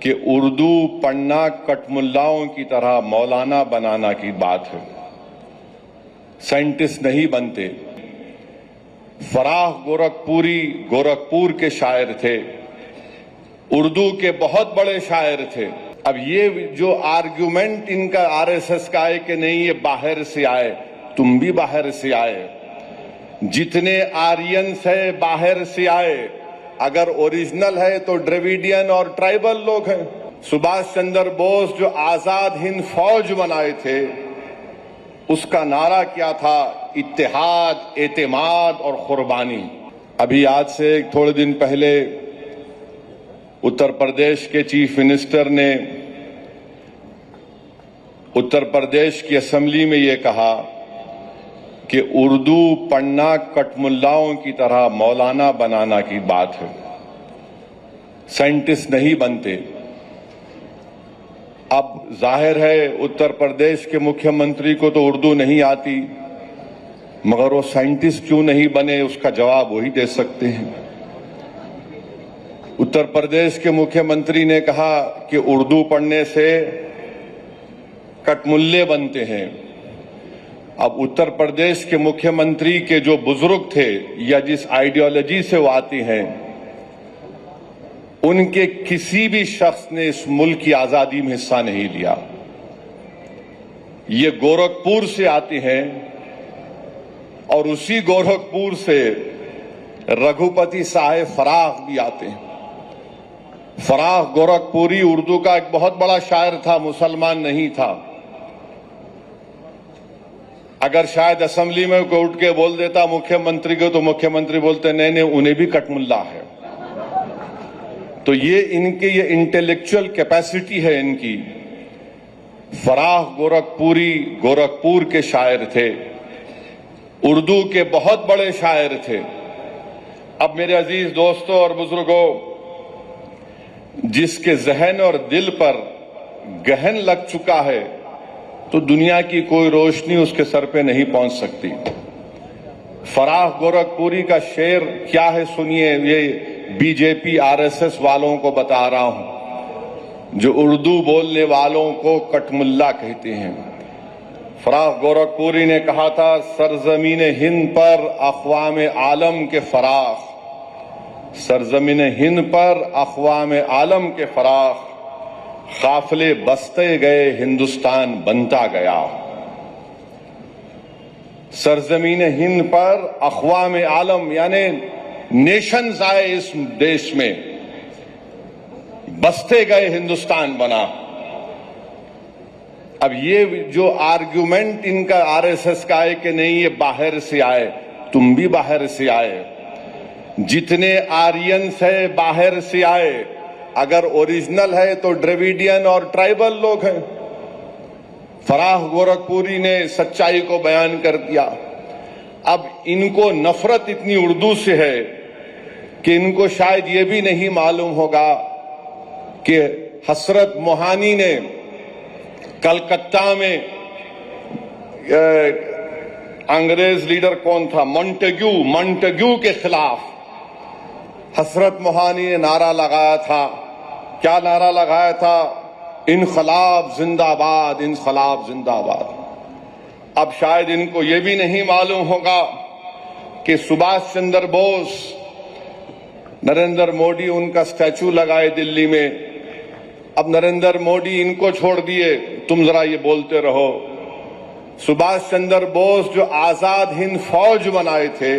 कि उर्दू पढ़ना कटमुल्लाओं की तरह मौलाना बनाना की बात है। साइंटिस्ट नहीं बनते। फराह गोरखपुरी गोरखपुर के शायर थे, उर्दू के बहुत बड़े शायर थे। अब ये जो आर्ग्यूमेंट इनका आरएसएस का है कि नहीं ये बाहर से आए, तुम भी बाहर से आए। जितने आर्यंस है बाहर से आए, अगर ओरिजिनल है तो द्रविडियन और ट्राइबल लोग हैं। सुभाष चंद्र बोस जो आजाद हिंद फौज बनाए थे, उसका नारा क्या था? इत्तेहाद, एतेमाद और कुर्बानी। अभी आज से थोड़े दिन पहले उत्तर प्रदेश के चीफ मिनिस्टर ने उत्तर प्रदेश की असेंबली में ये कहा कि उर्दू पढ़ना कटमुल्लाओं की तरह मौलाना बनाना की बात है। साइंटिस्ट नहीं बनते। अब जाहिर है उत्तर प्रदेश के मुख्यमंत्री को तो उर्दू नहीं आती, मगर वो साइंटिस्ट क्यों नहीं बने, उसका जवाब वही दे सकते हैं। उत्तर प्रदेश के मुख्यमंत्री ने कहा कि उर्दू पढ़ने से कटमुल्ले बनते हैं। अब उत्तर प्रदेश के मुख्यमंत्री के जो बुजुर्ग थे या जिस आइडियोलॉजी से वो आती हैं, उनके किसी भी शख्स ने इस मुल्क की आजादी में हिस्सा नहीं लिया। ये गोरखपुर से आती हैं और उसी गोरखपुर से रघुपति साहेब फराह भी आते हैं। फराह गोरखपुरी उर्दू का एक बहुत बड़ा शायर था, मुसलमान नहीं था। अगर शायद असेंबली में कोई उठ के बोल देता मुख्यमंत्री को, तो मुख्यमंत्री बोलते नहीं नहीं उन्हें भी कटमुल्ला है। तो ये इनकी ये इंटेलेक्चुअल कैपेसिटी है इनकी। फराह गोरखपुरी गोरखपुर के शायर थे, उर्दू के बहुत बड़े शायर थे। अब मेरे अजीज दोस्तों और बुजुर्गों, जिसके जहन और दिल पर गहन लग चुका है, तो दुनिया की कोई रोशनी उसके सर पे नहीं पहुंच सकती। फराह गोरखपुरी का शेर क्या है सुनिए, ये बीजेपी आरएसएस वालों को बता रहा हूं, जो उर्दू बोलने वालों को कटमुल्ला कहते हैं। फराह गोरखपुरी ने कहा था, सरजमीन हिंद पर अक़वाम आलम के फराख, सरजमीन हिंद पर अक़वाम आलम के फराख, काफिले बसते गए हिंदुस्तान बनता गया। सरजमीन हिंद पर अक़वाम आलम यानी नेशंस आए इस देश में, बसते गए हिंदुस्तान बना। अब ये जो आर्ग्यूमेंट इनका आरएसएस का है कि नहीं ये बाहर से आए, तुम भी बाहर से आए। जितने आर्यंस है बाहर से आए, अगर ओरिजिनल है तो द्रविडियन और ट्राइबल लोग हैं। फराह गोरखपुरी ने सच्चाई को बयान कर दिया। अब इनको नफरत इतनी उर्दू से है कि इनको शायद ये भी नहीं मालूम होगा कि हसरत मोहानी ने कलकत्ता में अंग्रेज लीडर कौन था, मॉन्टेग्यू के खिलाफ हसरत मोहानी ने नारा लगाया था। क्या नारा लगाया था? इनकलाब जिंदाबाद, इनकलाब जिंदाबाद। अब शायद इनको यह भी नहीं मालूम होगा कि सुभाष चंद्र बोस, नरेंद्र मोदी उनका स्टैचू लगाए दिल्ली में। अब नरेंद्र मोदी इनको छोड़ दिए, तुम जरा ये बोलते रहो। सुभाष चंद्र बोस जो आजाद हिंद फौज बनाए थे,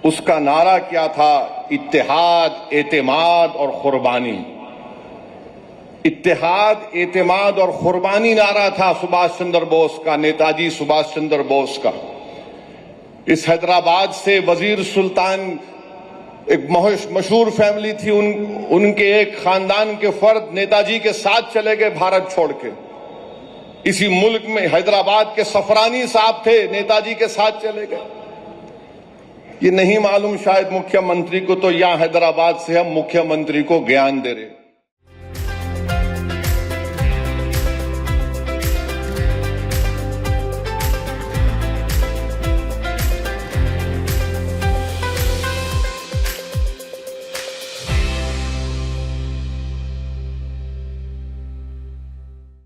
उसका नारा क्या था? इत्तेहाद, एतेमाद और कुर्बानी। इत्तेहाद, एतेमाद और कुर्बानी नारा था सुभाष चंद्र बोस का, नेताजी सुभाष चंद्र बोस का। इस हैदराबाद से वजीर सुल्तान एक मशहूर फैमिली थी, उनके एक खानदान के फर्द नेताजी के साथ चले गए भारत छोड़ के। इसी मुल्क में हैदराबाद के सफरानी साहब थे, नेताजी के साथ चले गए। ये नहीं मालूम शायद मुख्यमंत्री को, तो यहां हैदराबाद से हम मुख्यमंत्री को ज्ञान दे रहे।